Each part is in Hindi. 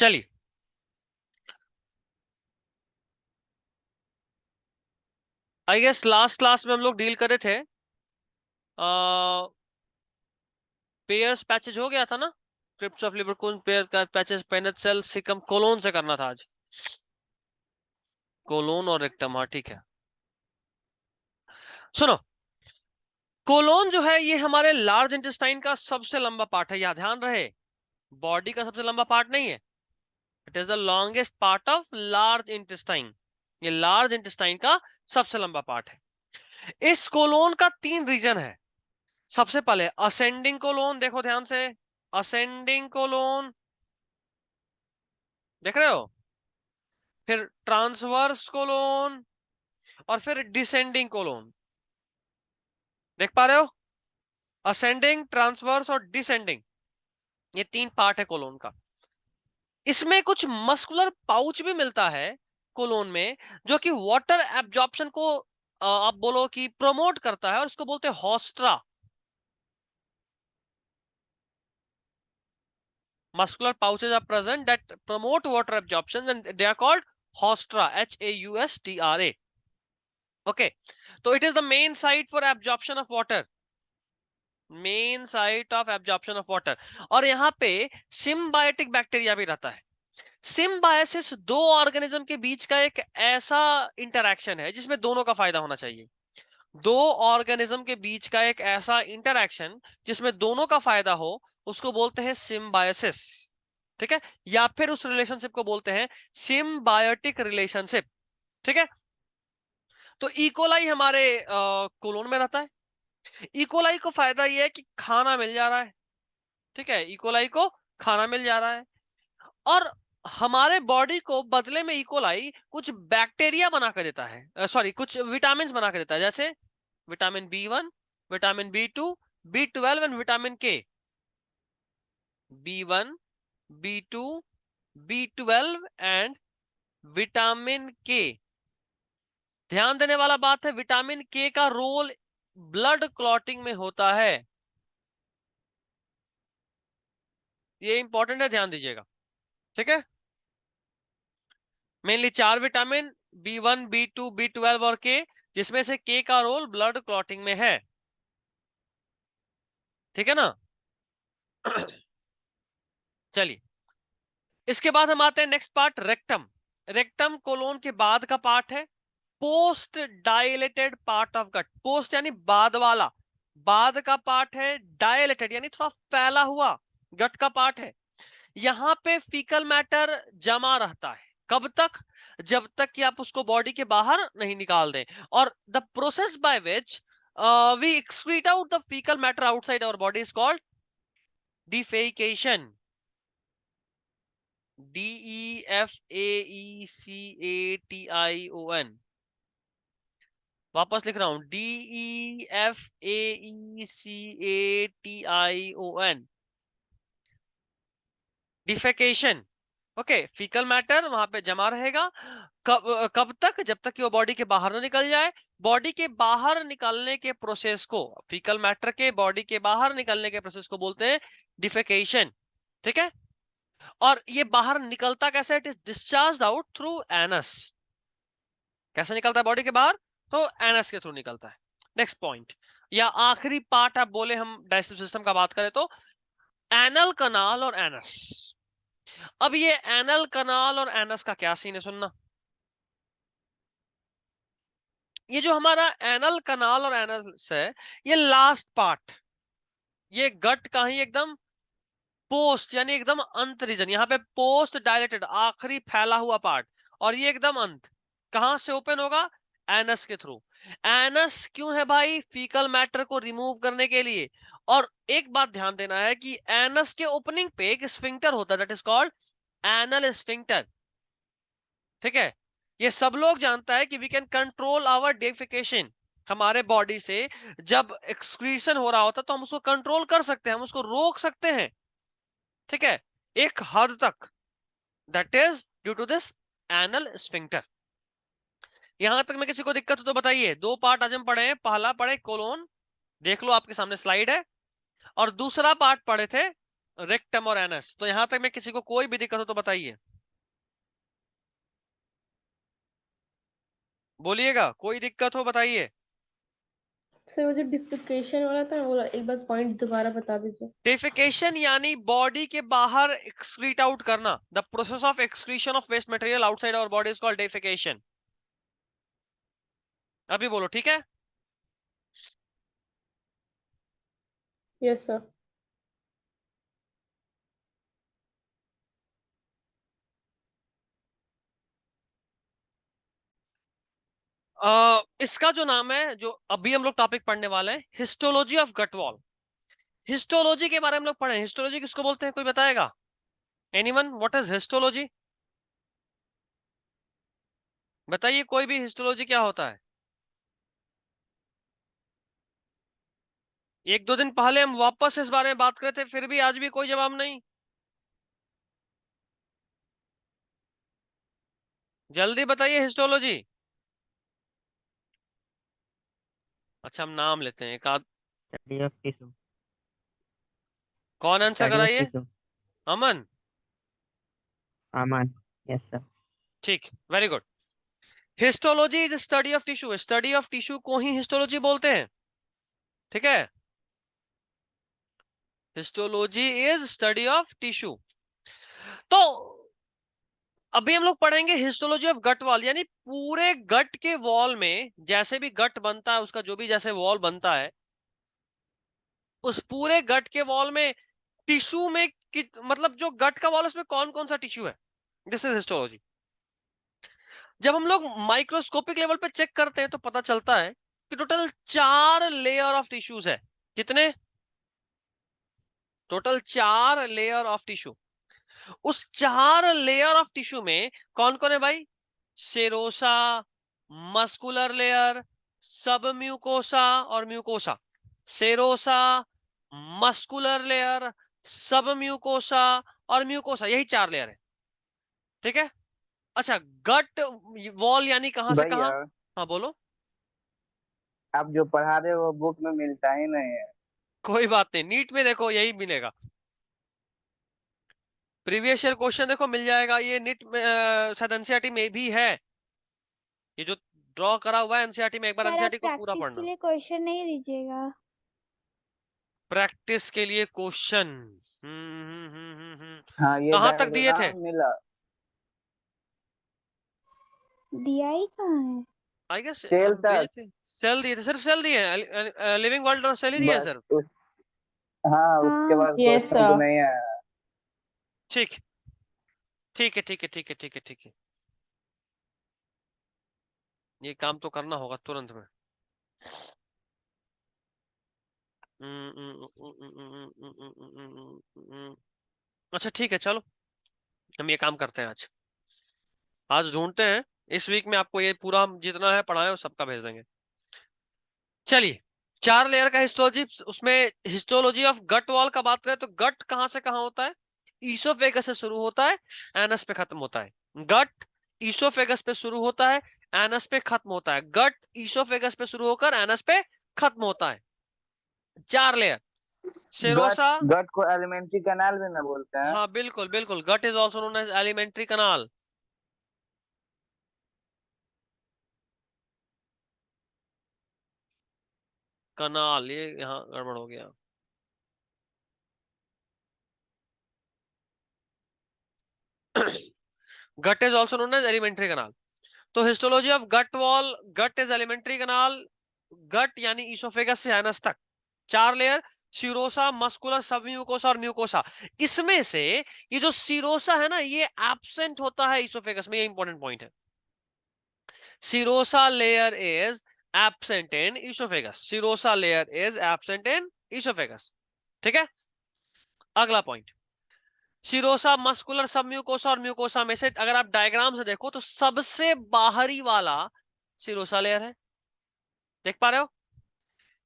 चलिए, आई गेस लास्ट क्लास में हम लोग डील करे थे, पेयर्स पैचेज हो गया था ना। क्रिप्स ऑफ लिबरकून पेयर का पैचेज पेनेट सेल सिकम कोलोन से करना था आज। कोलोन और रेक्टम, हाँ ठीक है। सुनो, कोलोन जो है ये हमारे लार्ज इंटेस्टाइन का सबसे लंबा पार्ट है, या ध्यान रहे, बॉडी का सबसे लंबा पार्ट नहीं है। It is the longest part of large intestine. ये लार्ज इंटेस्टाइन का सबसे लंबा पार्ट है। इस कोलोन का 3 रीजन है। सबसे पहले असेंडिंग कोलोन, देखो ध्यान से, असेंडिंग कोलोन देख रहे हो, फिर ट्रांसवर्स कोलोन, और फिर डिसेंडिंग कोलोन। देख पा रहे हो, असेंडिंग, ट्रांसवर्स और डिसेंडिंग, ये 3 पार्ट है कोलोन का। इसमें कुछ मस्कुलर पाउच भी मिलता है कोलोन में, जो कि वाटर एब्जॉर्प्शन को आप बोलो कि प्रमोट करता है, और इसको बोलते हैं हॉस्ट्रा। muscular pouches are present that promote water absorption and they are called hostra, H-A-U-S-T-R-A. Okay, so it is the main site for absorption of water, main site of absorption of water. और यहाँ पे सिम्बायोटिक बैक्टीरिया भी रहता है। सिम्बायोसिस दो ऑर्गेनिज्म के बीच का एक ऐसा इंटरैक्शन है जिसमें दोनों का फायदा होना चाहिए। दो ऑर्गेनिज्म के बीच का एक ऐसा इंटरैक्शन जिसमें दोनों का फायदा हो, उसको बोलते हैं सिम्बायोसिस। ठीक है, या फिर उस रिलेशनशिप को बोलते हैं सिम्बायोटिक रिलेशनशिप। ठीक है, तो इकोलाई हमारे कोलोन में रहता है। इकोलाई को फायदा यह है कि खाना मिल जा रहा है। ठीक है, इकोलाई को खाना मिल जा रहा है, और हमारे बॉडी को बदले में इकोलाई कुछ बैक्टीरिया बना कर देता है, सॉरी कुछ विटामिन बना कर देता है, जैसे vitamin B1, vitamin B2, B12 and vitamin के। B1, B2, B12 and vitamin के। ध्यान देने वाला बात है, विटामिन के का रोल ब्लड क्लॉटिंग में होता है। ये इंपॉर्टेंट है, ध्यान दीजिएगा। ठीक है, mainly 4 vitamin, B1, B2, B12 और के, जिसमें से के का रोल ब्लड क्लॉटिंग में है। ठीक है ना। चलिए, इसके बाद हम आते हैं next part, rectum. Rectum colon के बाद का पार्ट है, post dilated part of gut. Post यानी बाद वाला, बाद का पार्ट है, डायलेटेड यानी थोड़ा फैला हुआ गट का पार्ट है। यहां पे फीकल मैटर जमा रहता है, कब तक? जब तक कि आप उसको बॉडी के बाहर नहीं निकाल दें। और the process by which we excrete out the faecal matter outside our body is called defecation. DEFAECATION, वापस लिख रहा हूं, DEFAECATION, defecation. Okay, faecal matter वहां पे जमा रहेगा। कब तक? जब तक कि वो बॉडी के बाहर ना निकल जाए। बॉडी के बाहर निकलने के प्रोसेस को, फीकल मैटर के बॉडी के बाहर निकलने के प्रोसेस को बोलते हैं डिफेकेशन। ठीक है, और ये बाहर निकलता कैसे? It is discharge out through anus. कैसे निकलता है बॉडी के बाहर? तो एनस के थ्रू निकलता है। नेक्स्ट पॉइंट, या आखिरी पार्ट आप बोले हम डाइजेस्टिव सिस्टम का बात करें तो, एनल कनाल और एनस। अब ये एनल कनाल और एनस का क्या सीन है, सुनना। ये जो हमारा एनल कनाल और एनस है, ये लास्ट पार्ट, ये गट का ही एकदम पोस्ट यानी एकदम अंत रीजन। यहाँ पे पोस्ट डायलेटेड, आखिरी फैला हुआ पार्ट, और ये एकदम अंत। कहां से ओपन होगा? एनस के थ्रू। एनस क्यों है भाई? फीकल मैटर को रिमूव करने के लिए। और एक बात ध्यान देना है कि एनस के ओपनिंग पे एक स्फिंक्टर होता है, that is called anal sphincter. ठीक है, ये सब लोग जानता है कि we can control our defecation. हमारे बॉडी से जब एक्सक्रीशन हो रहा होता है तो हम उसको कंट्रोल कर सकते हैं, हम उसको रोक सकते हैं। ठीक है, एक हद तक, that is due to this anal sphincter. यहां तक में किसी को दिक्कत हो तो बताइए। 2 पार्ट आज हम पढ़े हैं, पहला पढ़े कोलोन, देख लो आपके सामने स्लाइड है, और दूसरा पार्ट पढ़े थे रेक्टम और एनस। तो यहां तक में किसी को कोई भी दिक्कत हो तो बताइए, बोलिएगा, कोई दिक्कत हो बताइए। सर वो जो डिफिकेशन वाला था वो एक बार पॉइंट दोबारा बता दीजिए। डेफिकेशन यानी बॉडी के बाहर एक्सक्रीट आउट करना, the process of excretion of waste material outside our body is called defecation. अभी बोलो, ठीक है। Yes sir. इसका जो नाम है, जो अभी हम लोग टॉपिक पढ़ने वाले हैं, histology of gut wall. Histology के बारे में हम लोग पढ़े। हिस्टोलॉजी किसको बोलते हैं, कोई बताएगा? Anyone, what is histology? बताइए कोई भी, हिस्टोलॉजी क्या होता है? एक दो दिन पहले हम वापस इस बारे में बात कर रहे थे, फिर भी आज भी कोई जवाब नहीं। जल्दी बताइए हिस्टोलॉजी। अच्छा, हम नाम लेते हैं एक आध। Study of tissue. कौन आंसर स्टडी ऑफ कराइए? Tissue. Aman. Aman. Yes sir. ठीक, very good. Histology is study of tissue. Study of tissue को ही हिस्टोलॉजी बोलते हैं, ठीक है। Histology is study of tissue. तो अभी हम लोग पढ़ेंगे हिस्टोलॉजी ऑफ गट वॉल, यानी पूरे गट के वॉल में जैसे भी गट बनता है, उसका जो भी जैसे वॉल बनता है, उस पूरे गट के वॉल में टिश्यू में मतलब जो गट का वॉल, उसमें कौन कौन सा टिश्यू है, दिस इज हिस्टोलॉजी। जब हम लोग माइक्रोस्कोपिक लेवल पे चेक करते हैं तो पता चलता है कि टोटल 4 लेयर ऑफ टिश्यूज है। कितने? Total 4 layer of tissue. उस 4 लेयर ऑफ टिश्यू में कौन कौन है भाई? सेरोसा, मस्कुलर लेयर, सब म्यूकोसा और म्यूकोसा। सेरोसा, मस्कुलर लेयर, सब म्यूकोसा और म्यूकोसा, यही 4 लेयर है, ठीक है। अच्छा, गट वॉल यानी कहां से भैया, कहां? हाँ बोलो। आप जो पढ़ा रहे हो वो बुक में मिलता ही नहीं है। कोई बात नहीं, नीट में देखो यही मिलेगा। प्रीवियस ईयर क्वेश्चन देखो मिल जाएगा, ये नीट में शायद एनसीईआरटी में भी है। ये जो ड्रॉ करा हुआ है एनसीईआरटी में, एक बार सर आप एनसीईआरटी को पूरा प्रैक्टिस के पढ़ना। लिए क्वेश्चन नहीं दीजिएगा। प्रैक्टिस के लिए क्वेश्चन। हाँ, ये कहां तक दिए थे? डायग्राम मिला। दिया ही कहाँ है? आई गेस सेल भेजे तक थे। सेल दिए थे, सिर्फ सेल दिए हैं, लिविंग वर्ल्ड और सेल ही दिए हैं बस सिर्फ। हाँ, उसके हाँ। बाद यस क्वेश्चन तो सर। नहीं आया। ठीक, ठीक है, ठीक है, ठीक है, ठीक है, ठीक है। ये काम तो करना होगा तुरंत में। अच्छा ठीक है, चलो हम ये काम करते हैं आज। आज ढूंढते हैं, इस वीक में आपको ये पूरा जितना है पढ़ाए वो सबका भेज देंगे। चलिए, 4 लेयर का हिस्टोलॉजी, उसमें हिस्टोलॉजी ऑफ गट वॉल का बात करें तो गट कहां से कहां होता है? ईसोफेगस से शुरू होता है, एनस पे खत्म होता है। गट ईसोफेगस पे शुरू होता है, एनस पे खत्म होता है। गट ईसोफेगस पे शुरू होकर एनस पे खत्म होता है। 4 लेयर। गट सेरोसा। गट को एलिमेंट्री कैनाल भी ना बोलते हैं। हाँ बिल्कुल बिल्कुल, gut is also known as alimentary canal. Canal, ये यहाँ गड़बड़ हो गया। Gut is also known as alimentary canal. तो histology of gut wall, gut is alimentary canal. Gut यानी ईसोफेगस से एनस तक 4 layer. Serosa, muscular, submucosa और म्यूकोसा। इसमें से ये जो सिरोसा है ना, ये एब्सेंट होता है ईसोफेगस में, ये इंपॉर्टेंट पॉइंट है। Serosa layer is absent in oesophagus. Serosa layer is absent in oesophagus, ठीक है। अगला point, serosa, muscular, submucosa और म्यूकोसा में से अगर आप डायग्राम से देखो तो सबसे बाहरी वाला सिरोसा लेयर है, देख पा रहे हो?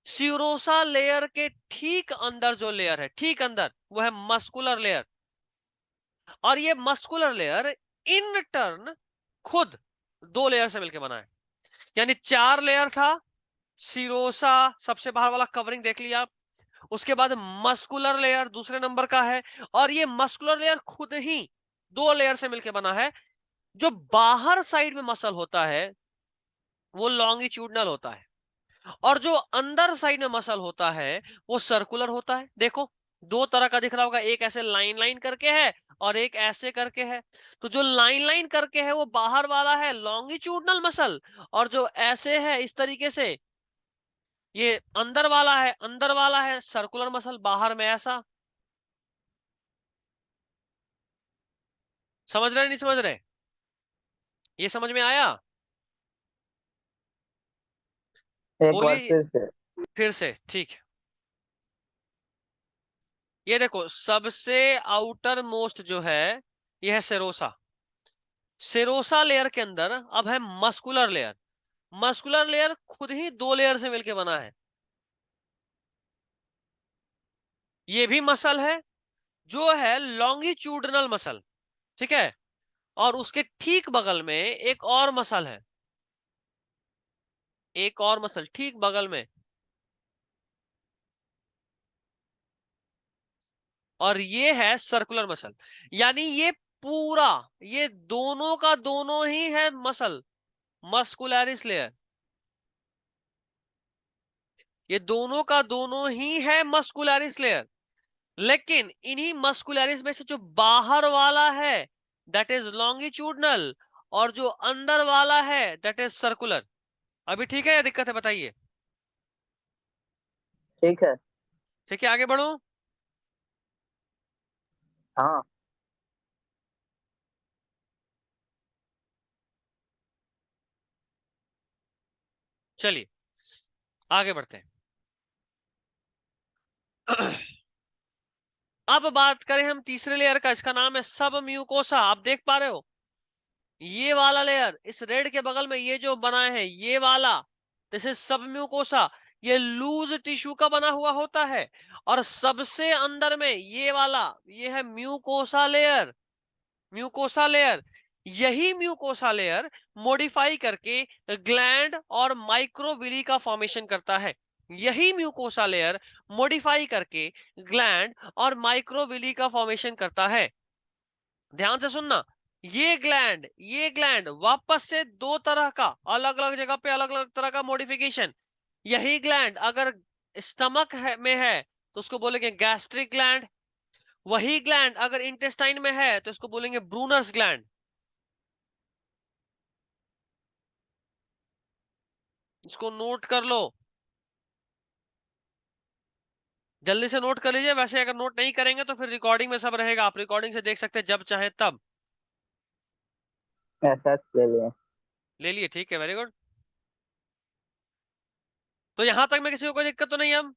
सिरोसा लेयर के ठीक अंदर जो लेयर है, ठीक अंदर, वो है मस्कुलर लेयर। और ये मस्कुलर लेयर इन टर्न खुद 2 लेयर से मिलकर बना है। यानी 4 लेयर था, सिरोसा सबसे बाहर वाला कवरिंग देख लिया आप, उसके बाद मस्कुलर लेयर दूसरे नंबर का है, और ये मस्कुलर लेयर खुद ही 2 लेयर से मिलकर बना है। जो बाहर साइड में मसल होता है वो लॉन्गिट्यूडनल होता है, और जो अंदर साइड में मसल होता है वो सर्कुलर होता है। देखो 2 तरह का दिख रहा होगा, एक ऐसे लाइन लाइन करके है और एक ऐसे करके है। तो जो लाइन लाइन करके है वो बाहर वाला है लॉन्गिट्यूडनल मसल, और जो ऐसे है इस तरीके से ये अंदर वाला है सर्कुलर मसल, बाहर में ऐसा। समझ रहे नहीं समझ रहे? ये समझ में आया? एक बार बोलिए फिर से। फिर से। ठीक है, ये देखो सबसे आउटर मोस्ट जो है ये है सेरोसा। सेरोसा लेयर के अंदर अब है मस्कुलर लेयर। मस्कुलर लेयर खुद ही 2 लेयर से मिलकर बना है। ये भी मसल है जो है लॉन्गिट्यूडनल मसल, ठीक है। और उसके ठीक बगल में एक और मसल है, एक और मसल ठीक बगल में, और ये है सर्कुलर मसल। यानी ये पूरा, ये दोनों का दोनों ही है मसल, मस्कुलरिस लेयर। ये दोनों का दोनों ही है मस्कुलरिस लेयर, लेकिन इन्हीं मस्कुलरिस में से जो बाहर वाला है दैट इज लॉन्गिट्यूडनल, और जो अंदर वाला है दैट इज सर्कुलर। अभी ठीक है या दिक्कत है बताइए? ठीक है। ठीक है, आगे बढ़ो। हाँ। चलिए आगे बढ़ते हैं। अब बात करें हम तीसरे लेयर का, इसका नाम है सब म्यूकोसा। आप देख पा रहे हो ये वाला लेयर इस रेड के बगल में ये जो बना है ये वाला, दिस इज सब म्यूकोसा। ये लूज टिश्यू का बना हुआ होता है, और सबसे अंदर में ये वाला ये है म्यूकोसा लेयर। म्यूकोसा लेयर, यही म्यूकोसा लेयर मॉडिफाई करके ग्लैंड और माइक्रोविली का फॉर्मेशन करता है। यही म्यूकोसा लेयर मॉडिफाई करके ग्लैंड और माइक्रोविली का फॉर्मेशन करता है। ध्यान से सुनना, ये ग्लैंड वापस से 2 तरह का अलग अलग जगह पे अलग अलग तरह का मॉडिफिकेशन। यही ग्लैंड अगर स्टमक में है तो उसको बोलेंगे गैस्ट्रिक ग्लैंड, वही ग्लैंड अगर इंटेस्टाइन में है तो इसको बोलेंगे ब्रूनर्स ग्लैंड। इसको नोट कर लो, जल्दी से नोट कर लीजिए। वैसे अगर नोट नहीं करेंगे तो फिर रिकॉर्डिंग में सब रहेगा, आप रिकॉर्डिंग से देख सकते हैं जब चाहे तब। ऐसा ले लिए। ले लिए, ठीक है, वेरी गुड। तो यहां तक में किसी को कोई दिक्कत तो नहीं है? हम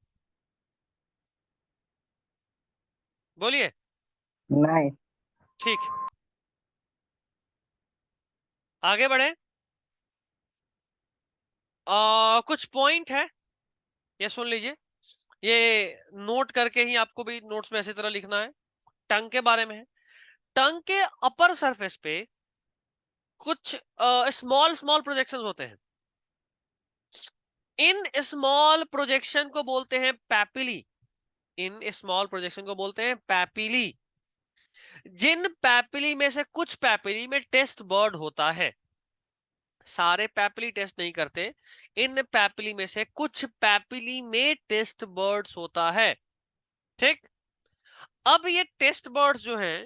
बोलिए। नहीं। ठीक, आगे बढ़े। कुछ पॉइंट है, ये सुन लीजिए। ये नोट करके ही आपको भी नोट्स में ऐसी तरह लिखना है। टंग के बारे में है। टंग के अपर सरफेस पे कुछ स्मॉल स्मॉल प्रोजेक्शंस होते हैं। इन स्मॉल प्रोजेक्शन को बोलते हैं पैपिली। इन स्मॉल प्रोजेक्शन को बोलते हैं पैपिली। जिन पैपिली में से कुछ पैपिली में टेस्ट बर्ड होता है, सारे पैपिली टेस्ट नहीं करते, इन पैपिली में से कुछ पैपिली में टेस्ट बर्ड्स होता है, ठीक। अब ये टेस्ट बर्ड्स जो हैं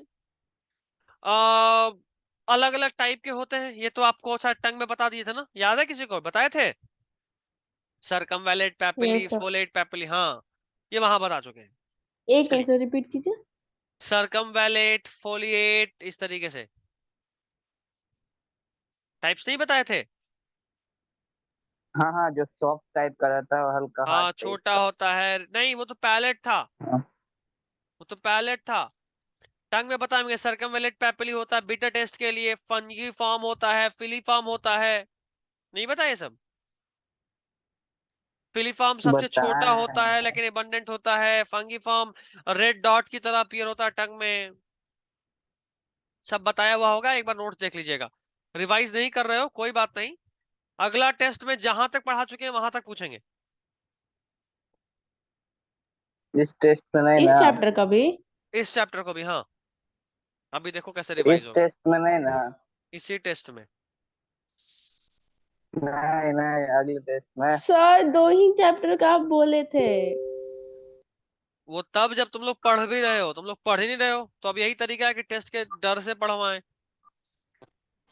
अलग अलग टाइप के होते हैं। ये तो आपको शायद टंग में बता दिए थे ना, याद है किसी को बताए थे? सर्कमवैलेंट papillae, yes sir. Folate papillae, हाँ ये वहां बता चुके हैं। एक मिनट चलिए, सर, रिपीट कीजिए। सर्कमवैलेंट, फोलिएट, इस तरीके से टाइप्स नहीं बताए थे? हाँ हाँ, जो सॉफ्ट टाइप का रहता है और हल्का हार्ड हाँ टाइप छोटा का। होता है, नहीं वो तो पैलेट था, हाँ। वो तो पैलेट था। टंग में बताएंगे सर्कमवैलेंट पैपिली होता है बीटा टेस्ट के लिए, फंगी फॉर्म होता है, फिलीफॉर्म होता है। नहीं बताए सब? फिलीफॉर्म सबसे छोटा होता है बताए। लेकिन एबंडेंट होता है। फंगीफॉर्म रेड डॉट की तरह अपीयर होता है टंग में। सब बताया हुआ होगा, एक बार नोट्स देख लीजिएगा। रिवाइज नहीं कर रहे हो कोई बात नहीं, अगला टेस्ट में जहां तक पढ़ा चुके हैं वहां तक पूछेंगे। इस टेस्ट में नहीं इस ना? चैप्टर का भी? इस चैप्टर को भी, हाँ। अभी देखो कैसे इस रिवाइज होगा टेस्ट में नहीं ना? इसी टेस्ट में। नहीं नहीं, अगले टेस्ट में। सर 2 ही चैप्टर का आप बोले थे। वो तब जब तुम लोग पढ़ भी रहे हो, तुम लोग पढ़ ही नहीं रहे हो, तो अब यही तरीका है कि टेस्ट के डर से पढ़वाएं।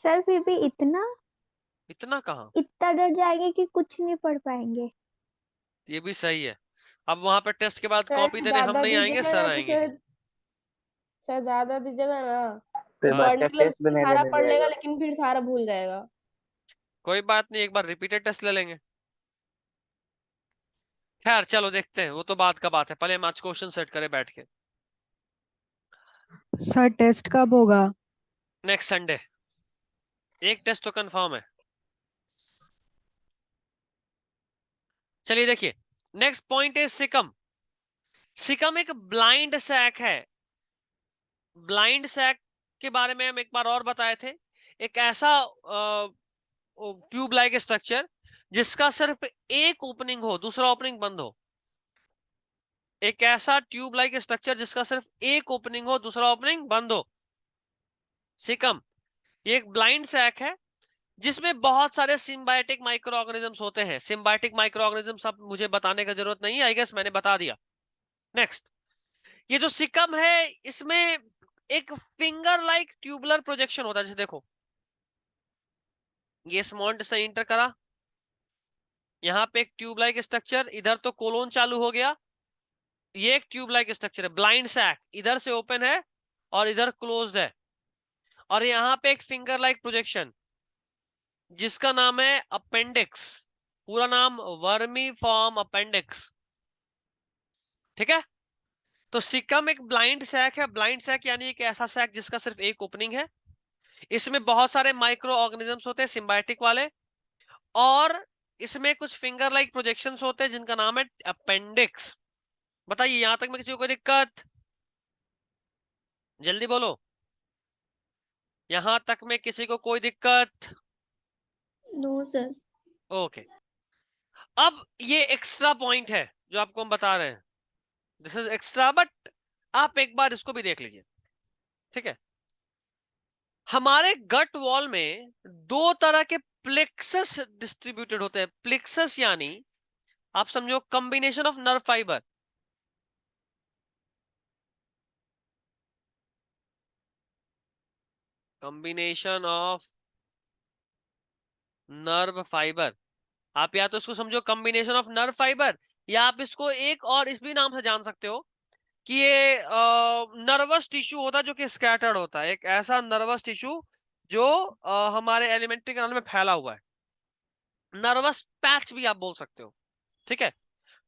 सर फिर भी इतना इतना कहाँ, इतना डर जाएंगे कि कुछ नहीं पढ़ पाएंगे। ये भी सही है। अब वहां पे टेस्ट के बाद सर कॉपी देने हम ज्यादा नहीं आएंगे, दीजिएगा सर ना तो आएंगे। सर ज्यादा दीजिएगा ना फिर तो हाँ, बच्चा पढ़ने लग टेस्ट भी नहीं सारा देने पढ़ लेगा जाएगा। लेकिन फिर सारा भूल जाएगा। कोई बात नहीं, एक बार रिपीटेड टेस्ट ले लेंगे। खैर चलो देखते हैं, वो तो बात का बात है, पहले हम आज क्वेश्चन सेट करें बैठ के। सर टेस्ट कब होगा? Next Sunday. एक टेस्ट तो कंफर्म है। चलिए देखिए, next point is caecum. Caecum एक ब्लाइंड सैक है। ब्लाइंड सैक के बारे में हम एक बार और बताए थे। एक ऐसा ट्यूब लाइक स्ट्रक्चर जिसका सिर्फ एक ओपनिंग हो, दूसरा ओपनिंग बंद हो। एक ऐसा ट्यूब लाइक स्ट्रक्चर जिसका सिर्फ एक ओपनिंग हो, दूसरा ओपनिंग बंद हो, सिकम। ये एक ब्लाइंड सैक है जिसमें बहुत सारे सिम्बायोटिक माइक्रो ऑर्गेनिजम्स होते हैं। सिम्बायोटिक माइक्रो ऑर्गेनिजम्स अब मुझे बताने का जरूरत नहीं है, आई गेस मैंने बता दिया। नेक्स्ट, ये जो सिकम है इसमें एक फिंगर लाइक ट्यूबुलर प्रोजेक्शन होता है। जैसे देखो, ये स्मॉन्ट से इंटर करा, यहाँ पे एक ट्यूब लाइक स्ट्रक्चर, इधर तो कोलोन चालू हो गया। ये एक ट्यूब लाइक स्ट्रक्चर है, ब्लाइंड सैक, इधर से ओपन है और इधर क्लोज्ड है। और यहाँ पे एक फिंगर लाइक प्रोजेक्शन जिसका नाम है अपेंडिक्स। पूरा नाम वर्मी फॉर्म अपेंडिक्स। ठीक है, तो सिकम एक ब्लाइंड सैक है। ब्लाइंड सैक यानी एक ऐसा सैक जिसका सिर्फ एक ओपनिंग है। इसमें बहुत सारे माइक्रो ऑर्गेनिजम्स होते हैं सिम्बायोटिक वाले, और इसमें कुछ फिंगर लाइक प्रोजेक्शंस होते हैं जिनका नाम है अपेंडिक्स। बताइए, यहां तक में किसी को कोई दिक्कत? जल्दी बोलो, यहां तक में किसी को कोई दिक्कत? No sir. ओके, अब ये एक्स्ट्रा पॉइंट है जो आपको हम बता रहे हैं। दिस इज एक्स्ट्रा, बट आप एक बार इसको भी देख लीजिए। ठीक है, हमारे गट वॉल में दो तरह के प्लेक्सस डिस्ट्रीब्यूटेड होते हैं। प्लेक्सस यानी आप समझो combination of nerve fibre. Combination of nerve fibre. आप या तो इसको समझो कॉम्बिनेशन ऑफ नर्व फाइबर, या आप इसको एक और इस भी नाम से जान सकते हो कि ये नर्वस टिश्यू होता है जो कि स्कैटर्ड होता है। एक ऐसा नर्वस टिश्यू जो हमारे एलिमेंट्री कैनाल में फैला हुआ है। नर्वस पैच भी आप बोल सकते हो। ठीक है,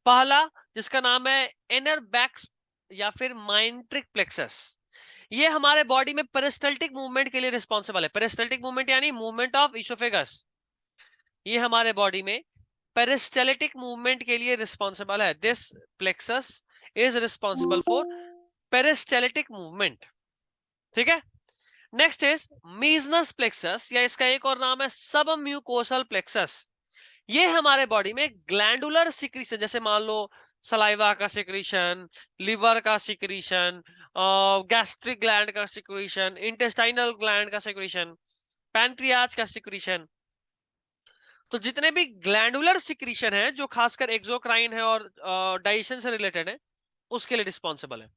पहला जिसका नाम है इनर बैक्स या फिर माइंट्रिक प्लेक्सस, ये हमारे बॉडी में पेरिस्टल्टिक मूवमेंट के लिए रिस्पॉन्सिबल है। पेरिस्टल्टिक मूवमेंट यानी मूवमेंट ऑफ इसोफेगस। ये हमारे बॉडी में पेरिस्टलिटिक मूवमेंट के लिए रिस्पॉन्सिबल है। This plexus is responsible for peristaltic movement. ठीक है, नेक्स्ट इज मीजनस प्लेक्सस, या इसका एक और नाम है सबम्यूकोसल प्लेक्सस। ये हमारे बॉडी में ग्लैंडुलर सिक्रीशन, जैसे मान लो सलाइवा का सिक्रीशन, लिवर का सिक्रीशन, गैस्ट्रिक ग्लैंड का सिक्रीशन, इंटेस्टाइनल ग्लैंड का सिक्रीशन, पैनक्रियाज का सिक्रीशन। तो जितने भी ग्लैंडुलर सिक्रीशन है जो खासकर एक्सोक्राइन है और डाइजेशन से रिलेटेड है, उसके लिए रिस्पॉन्सिबल है।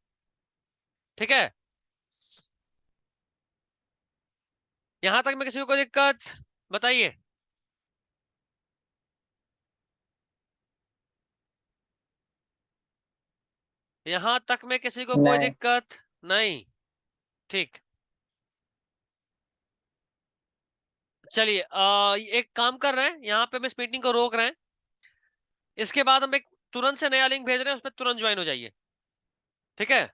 ठीक है, यहां तक में किसी को कोई दिक्कत? बताइए। यहां तक में किसी को कोई नहीं। दिक्कत नहीं? ठीक, चलिए एक काम कर रहे हैं, यहाँ पे हम इस मीटिंग को रोक रहे हैं। इसके बाद हम एक तुरंत से नया लिंक भेज रहे हैं, उस पर तुरंत ज्वाइन हो जाइए। ठीक है।